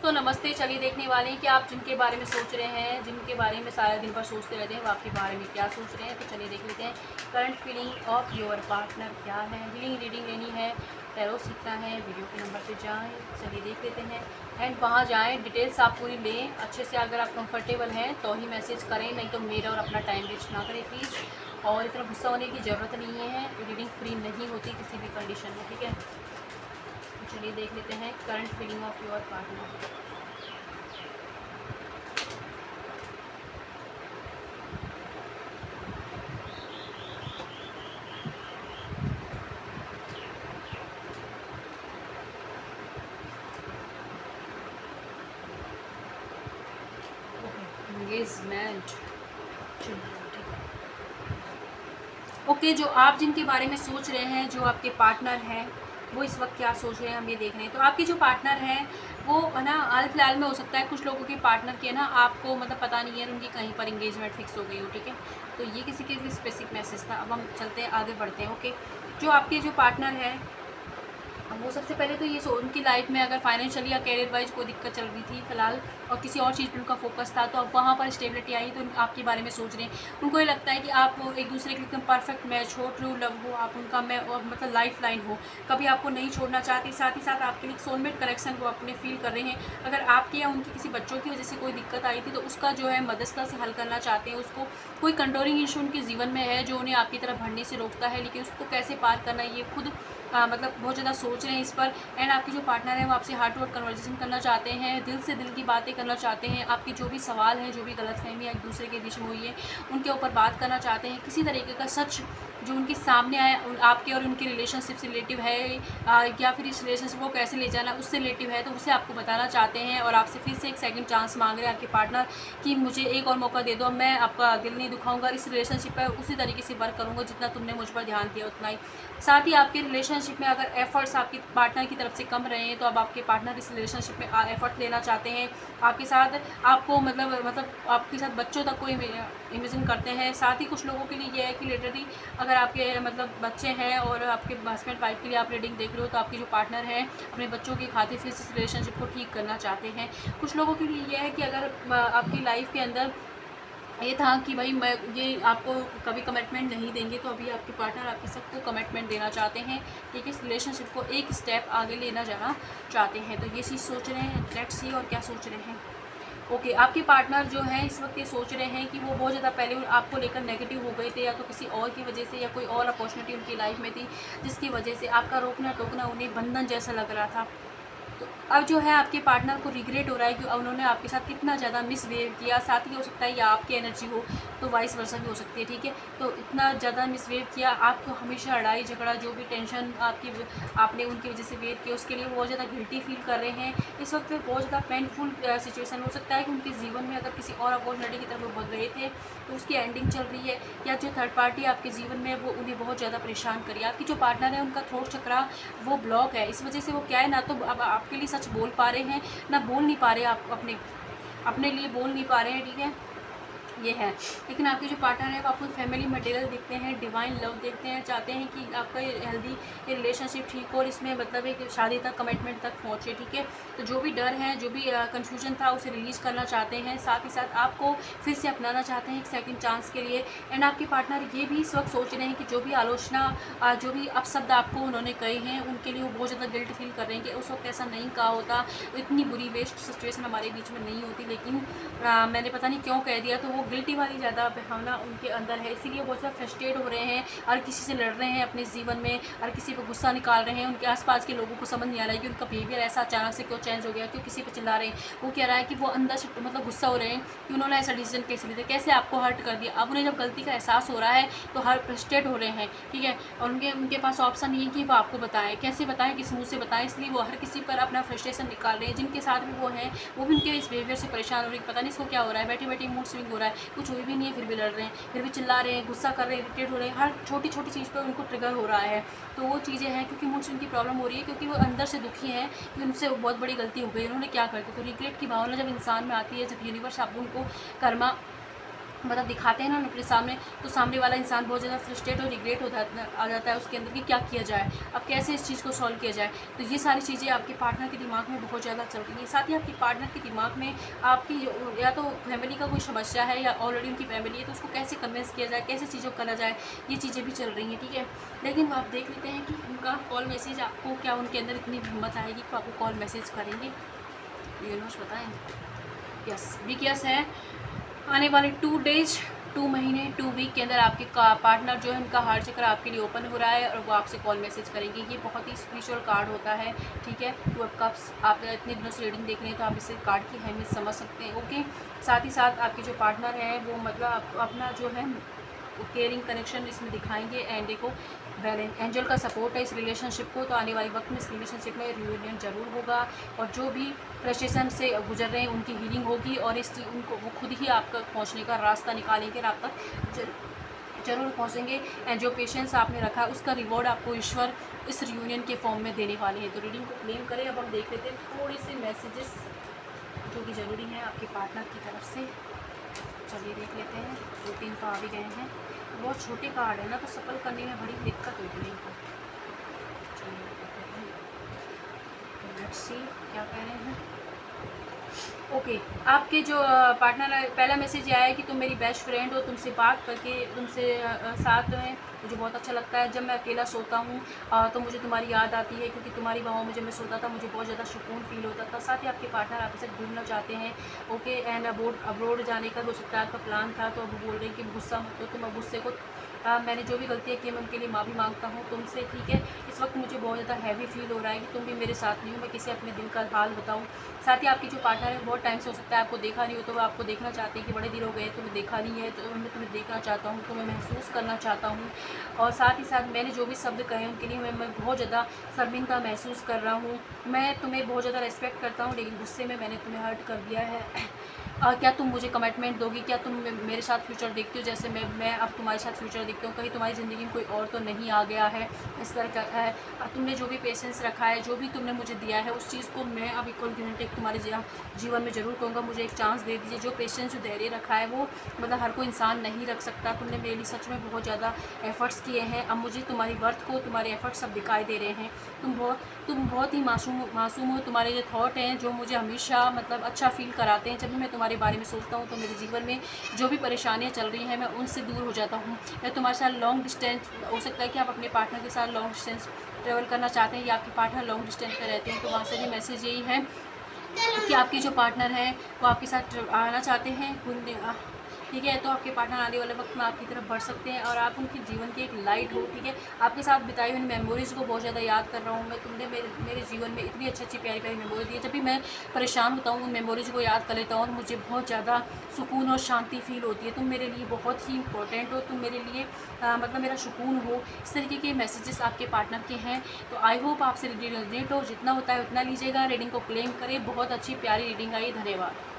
दोस्तों नमस्ते। चलिए देखने वाले हैं कि आप जिनके बारे में सोच रहे हैं, जिनके बारे में सारा दिन भर सोचते रहते हैं, वो आपके बारे में क्या सोच रहे हैं। तो चलिए देख लेते हैं current feeling of your partner क्या है। हीलिंग रीडिंग लेनी है, टैरो सीखना है, वीडियो के नंबर पे जाएं। चलिए देख लेते हैं एंड वहाँ जाएं, डिटेल्स आप पूरी लें अच्छे से। अगर आप कंफर्टेबल हैं तो ही मैसेज करें, नहीं तो मेरा और अपना टाइम वेस्ट ना करें प्लीज़। और इतना गुस्सा होने की ज़रूरत नहीं है, रीडिंग फ्री नहीं होती किसी भी कंडीशन में, ठीक है। चलिए देख लेते हैं current feeling of your partner. Engagement. Okay, जो आप जिनके बारे में सोच रहे हैं, जो आपके पार्टनर हैं, वो इस वक्त क्या सोच रहे हैं हम ये देख रहे हैं। तो आपके जो पार्टनर हैं वो है ना, हाल फिलहाल में हो सकता है कुछ लोगों के पार्टनर के ना आपको मतलब पता नहीं है, उनकी कहीं पर इंगेजमेंट फिक्स हो गई हो, ठीक है। तो ये किसी के लिए स्पेसिफिक मैसेज था। अब हम चलते हैं आगे बढ़ते हैं। ओके, जो आपके जो पार्टनर है वो सबसे पहले तो ये उनकी लाइफ में अगर फाइनेंशियली या कैरियर वाइज कोई दिक्कत चल रही थी फिलहाल, और किसी और चीज़ पर उनका फोकस था, तो अब वहाँ पर स्टेबिलिटी आई तो आपके बारे में सोच रहे हैं। उनको ये लगता है कि आप एक दूसरे के एकदम परफेक्ट मैच हो, ट्रू लव हो, आप उनका मतलब लाइफ लाइन हो, कभी आपको नहीं छोड़ना चाहते। साथ ही साथ आपके लिए सोलमेट कनेक्शन को अपने फील कर रहे हैं। अगर आपके या उनकी किसी बच्चों की वजह से कोई दिक्कत आई थी तो उसका जो है मध्यस्थता से हल करना चाहते हैं। उसको कोई कंट्रोलिंग इशू उनके जीवन में है जो उन्हें आपकी तरफ बढ़ने से रोकता है, लेकिन उसको कैसे पार करना ये खुद मतलब बहुत ज़्यादा सोच रहे हैं इस पर। एंड आपके जो पार्टनर है वो आपसे हार्ट टू हार्ट कन्वर्सेशन करना चाहते हैं, दिल से दिल की बातें करना चाहते हैं। आपके जो भी सवाल हैं, जो भी गलतफहमी एक दूसरे के बीच में हुई है, उनके ऊपर बात करना चाहते हैं। किसी तरीके का सच जो उनके सामने आए, आपके और उनके रिलेशनशिप से रिलेटिव है या फिर इस रिलेशनशिप को कैसे ले जाना उससे रिलेटिव है, तो उसे आपको बताना चाहते हैं। और आपसे फिर से एक सेकंड चांस मांग रहे हैं आपके पार्टनर कि मुझे एक और मौका दे दो, मैं आपका दिल नहीं दुखाऊंगा, इस रिलेशनशिप पर उसी तरीके से वर्क करूँगा जितना तुमने मुझ पर ध्यान दिया उतना ही। साथ ही आपके रिलेशनशिप में अगर एफर्ट्स आपके पार्टनर की तरफ से कम रहे हैं तो अब आपके पार्टनर इस रिलेशनशिप में एफर्ट लेना चाहते हैं आपके साथ। आपको मतलब आपके साथ बच्चों तक को इमेजिन करते हैं। साथ ही कुछ लोगों के लिए यह है कि लिटरली अगर आपके मतलब बच्चे हैं और आपके हस्बैंड वाइफ के लिए आप रीडिंग देख रहे हो, तो आपके जो पार्टनर हैं अपने बच्चों की खातिर फिर इस रिलेशनशिप को ठीक करना चाहते हैं। कुछ लोगों के लिए यह है कि अगर आपकी लाइफ के अंदर ये था कि भाई मैं ये आपको कभी कमिटमेंट नहीं देंगे, तो अभी आपके पार्टनर आपके सबको कमिटमेंट देना चाहते हैं, ठीक है। इस रिलेशनशिप को एक स्टेप आगे लेना जाना चाहते हैं, तो ये चीज़ सोच रहे हैं। लेट्स सी और क्या सोच रहे हैं। ओके, आपके पार्टनर जो हैं इस वक्त ये सोच रहे हैं कि वो बहुत ज़्यादा पहले आपको लेकर नेगेटिव हो गए थे, या तो किसी और की वजह से या कोई और अपॉर्चुनिटी उनकी लाइफ में थी जिसकी वजह से आपका रोकना टोकना उन्हें बंधन जैसा लग रहा था। तो अब जो है आपके पार्टनर को रिग्रेट हो रहा है कि उन्होंने आपके साथ कितना ज़्यादा मिसबिहेव किया। साथ ही हो सकता है या आपकी एनर्जी हो, तो वाइस वर्सा भी हो सकती है, ठीक है। तो इतना ज़्यादा मिसबिहेव किया, आपको हमेशा लड़ाई झगड़ा जो भी टेंशन आपने उनकी वजह से वेट किया, उसके लिए वो बहुत ज़्यादा गिल्टी फील कर रहे हैं इस वक्त। बहुत ज़्यादा पेनफुल सिचुएशन हो सकता है कि उनके जीवन में अगर किसी और अपॉर्चुनिटी की तरफ वो बढ़ गए थे तो उसकी एंडिंग चल रही है, या जो थर्ड पार्टी आपके जीवन में वो उन्हें बहुत ज़्यादा परेशान करी। आपकी जो पार्टनर है उनका थ्रोट चक्रा वो ब्लॉक है, इस वजह से वो क्या है ना तो अब आपके लिए सच बोल पा रहे हैं ना बोल नहीं पा रहे, आप अपने लिए बोल नहीं पा रहे हैं, ठीक है, ये है। लेकिन आपके जो पार्टनर है वो आपको फैमिली मटेरियल देखते हैं, डिवाइन लव देखते हैं, चाहते हैं कि आपका ये हेल्दी रिलेशनशिप ठीक हो और इसमें मतलब एक शादी तक कमिटमेंट तक पहुँचे, ठीक है। तो जो भी डर है, जो भी कन्फ्यूजन था उसे रिलीज़ करना चाहते हैं। साथ ही साथ आपको फिर से अपनाना चाहते हैं एक सेकंड चांस के लिए। एंड आपके पार्टनर ये भी इस वक्त सोच रहे हैं कि जो भी आलोचना जो भी अपशब्द आपको उन्होंने कहे हैं उनके लिए वो बहुत ज़्यादा गिल्ट फील कर रहे हैं कि उस वक्त ऐसा नहीं कहा होता, इतनी बुरी वेस्ट सिचुएशन हमारे बीच में नहीं होती, लेकिन मैंने पता नहीं क्यों कह दिया। तो वो गिल्टी वाली ज़्यादा भावना उनके अंदर है, इसीलिए बहुत ज़्यादा फ्रस्ट्रेट हो रहे हैं और किसी से लड़ रहे हैं अपने जीवन में, और किसी पर गुस्सा निकाल रहे हैं। उनके आसपास के लोगों को समझ नहीं आ रहा है कि उनका बिहेवियर ऐसा अचानक से क्यों चेंज हो गया, क्यों किसी पर चिल्ला रहे हैं। वो कह रहा है कि वो अंदर से मतलब गुस्सा हो रहे हैं कि उन्होंने ऐसा डिसीजन कैसे लिया, कैसे आपको हर्ट कर दिया। अब उन्हें जब गलती का एहसास हो रहा है तो हर फ्रस्ट्रेट हो रहे हैं, ठीक है। और उनके पास ऑप्शन नहीं है कि वो आपको बताएं, कैसे बताएं, किस मुँह से बताएं, इसलिए वो हर किसी पर अपना फ्रस्ट्रेशन निकाल रहे हैं। जिनके साथ भी वो हैं वो भी उनके इस बिहेवियर से परेशान हो रही है, पता नहीं इसको क्या हो रहा है, बैठे बैठे मूड स्विंग हो रहा है, कुछ हुई भी नहीं है फिर भी लड़ रहे हैं, फिर भी चिल्ला रहे हैं, गुस्सा कर रहे हैं, इरिटेट हो रहे हैं, हर छोटी छोटी चीज़ पर उनको ट्रिगर हो रहा है। तो वो चीज़ें हैं क्योंकि मूड स्विंग की प्रॉब्लम हो रही है, क्योंकि वो अंदर से दुखी हैं कि उनसे बहुत बड़ी गलती हो गई, उन्होंने क्या कर दिया। तो रिग्रेट की भावना जब इंसान में आती है, जब यूनिवर्स आप उनको कर्मा मतलब दिखाते हैं ना अपने सामने, तो सामने वाला इंसान बहुत ज़्यादा फ्रस्ट्रेट और रिग्रेट आ जाता है उसके अंदर कि क्या किया जाए, अब कैसे इस चीज़ को सॉल्व किया जाए। तो ये सारी चीज़ें आपके पार्टनर के दिमाग में बहुत ज़्यादा चल रही हैं। साथ ही आपके पार्टनर के दिमाग में आपकी या तो फैमिली का कोई समस्या है या ऑलरेडी उनकी फैमिली है, तो उसको कैसे कन्विंस किया जाए, कैसे चीज़ों को करा जाए, ये चीज़ें भी चल रही हैं, ठीक है। लेकिन आप देख लेते हैं कि उनका कॉल मैसेज, आपको क्या उनके अंदर इतनी हिम्मत आएगी कि आपको कॉल मैसेज करेंगे, यूनिवर्स बताएं। यस, बिग यस है। आने वाले 2 डेज, 2 महीने, 2 वीक के अंदर आपके पार्टनर जो है उनका हार्ट चक्र आपके लिए ओपन हो रहा है और वो आपसे कॉल मैसेज करेंगे। ये बहुत ही स्पिरिचुअल कार्ड होता है, ठीक है। तो अब कप्स आप इतने दिनों से रीडिंग देख रहे हैं तो आप इस कार्ड की अहमियत समझ सकते हैं, ओके। साथ ही साथ आपके जो पार्टनर है वो मतलब अपना जो है केयरिंग कनेक्शन इसमें दिखाएंगे। एंड देखो एंजल का सपोर्ट है इस रिलेशनशिप को, तो आने वाले वक्त में इस रिलेशनशिप में रियूनियन जरूर होगा और जो भी फ्रस्ट्रेशन से गुजर रहे हैं उनकी हीलिंग होगी और इस उनको वो खुद ही आप तक पहुँचने का रास्ता निकालेंगे और आप तक जरूर पहुँचेंगे। एंड जो पेशेंस आपने रखा है उसका रिवॉर्ड आपको ईश्वर इस रियूनियन के फॉर्म में देने वाले हैं। तो रीडिंग को क्लेम करें। अब हम देख लेते हैं थोड़े से मैसेजेस जो कि ज़रूरी हैं आपके पार्टनर की तरफ से। चलिए देख लेते हैं, 2-3 तो आ भी गए हैं। बहुत छोटे कार्ड है ना, तो सफल करने में बड़ी दिक्कत होती है इनको। चलिए लेट्स सी क्या कह रहे हैं। ओके, आपके जो पार्टनर है, पहला मैसेज ये आया है कि तुम मेरी बेस्ट फ्रेंड हो, तुमसे बात करके तुमसे साथ में मुझे बहुत अच्छा लगता है। जब मैं अकेला सोता हूँ तो मुझे तुम्हारी याद आती है, क्योंकि तुम्हारी बाहों में जब मैं सोता था मुझे बहुत ज़्यादा सुकून फील होता था। साथ ही आपके पार्टनर आपके साथ घूमना चाहते हैं, ओके। एंड अब्रोड जाने का हो सकता है आपका प्लान था, तो अब बोल रहे हैं कि गुस्सा मत हो, तुम अब गुस्से को मैंने जो भी गलतियाँ की मैं उनके लिए माफ़ी मांगता हूँ तुमसे, ठीक है। इस वक्त मुझे बहुत ज़्यादा हैवी फील हो रहा है कि तुम भी मेरे साथ नहीं हो, मैं किसी अपने दिल का हाल बताऊँ। साथ ही आपकी जो पार्टनर है बहुत टाइम से हो सकता है आपको देखा नहीं हो, तो वो आपको देखना चाहते हैं कि बड़े दिन हो गए तुम्हें देखा नहीं है, तो मैं तुम्हें देखना चाहता हूँ, तुम्हें महसूस करना चाहता हूँ। और साथ ही साथ मैंने जो भी शब्द कहे उनके लिए मैं बहुत ज़्यादा शर्मिंदा महसूस कर रहा हूँ। मैं तुम्हें बहुत ज़्यादा रिस्पेक्ट करता हूँ, लेकिन गुस्से में मैंने तुम्हें हर्ट कर दिया है। क्या तुम मुझे कमिटमेंट दोगी, क्या तुम मेरे साथ फ्यूचर देखती हो जैसे मैं अब तुम्हारे साथ फ्यूचर देखती हूँ, कहीं तुम्हारी ज़िंदगी में कोई और तो नहीं आ गया है, इस तरह का है। तुमने जो भी पेशेंस रखा है, जो भी तुमने मुझे दिया है, उस चीज़ को मैं अब इक्वल गिनटेक तुम्हारे जीवन में ज़रूर कहूँगा, मुझे एक चांस दे दीजिए। जो पेशेंस जो धैर्य रखा है वो मतलब हर कोई इंसान नहीं रख सकता। तुमने मेरे लिए सच में बहुत ज़्यादा एफ़र्ट्स किए हैं, अब मुझे तुम्हारी वर्थ को तुम्हारे एफ़र्ट्स सब दिखाई दे रहे हैं। तुम बहुत ही मासूम हो। तुम्हारे जो थॉट हैं जो मुझे हमेशा मतलब अच्छा फ़ील कराते हैं। जब भी मैं तुम्हारे बारे में सोचता हूँ तो मेरे जीवन में जो भी परेशानियाँ चल रही हैं मैं उनसे दूर हो जाता हूँ। या तुम्हारे साथ लॉन्ग डिस्टेंस हो सकता है कि आप अपने पार्टनर के साथ लॉन्ग डिस्टेंस ट्रैवल करना चाहते हैं या आपके पार्टनर लॉन्ग डिस्टेंस पे रहते हैं, तो वहाँ से भी मैसेज यही है कि आपके जो पार्टनर हैं वो आपके साथ आना चाहते हैं घूमने, ठीक है। तो आपके पार्टनर आने वाले वक्त में आपकी तरफ बढ़ सकते हैं और आप उनके जीवन की एक लाइट हो, ठीक है। आपके साथ बिताई हुई मेमोरीज़ को बहुत ज़्यादा याद कर रहा हूँ मैं। तुमने मेरे जीवन में इतनी अच्छी प्यारी प्यारी मेमोरी दी है। जब भी मैं परेशान होता हूँ उन मेमोरीज़ को याद कर लेता हूँ और मुझे बहुत ज़्यादा सुकून और शांति फील होती है। तुम मेरे लिए बहुत ही इंपॉर्टेंट हो, तुम मेरे लिए मतलब मेरा सुकून हो। इस तरीके के मैसेजेस आपके पार्टनर के हैं। तो आई होप आपसे रीडिंग रेजोनेट हो, जितना होता है उतना लीजिएगा, रीडिंग को क्लेम करें। बहुत अच्छी प्यारी रीडिंग आई, धन्यवाद।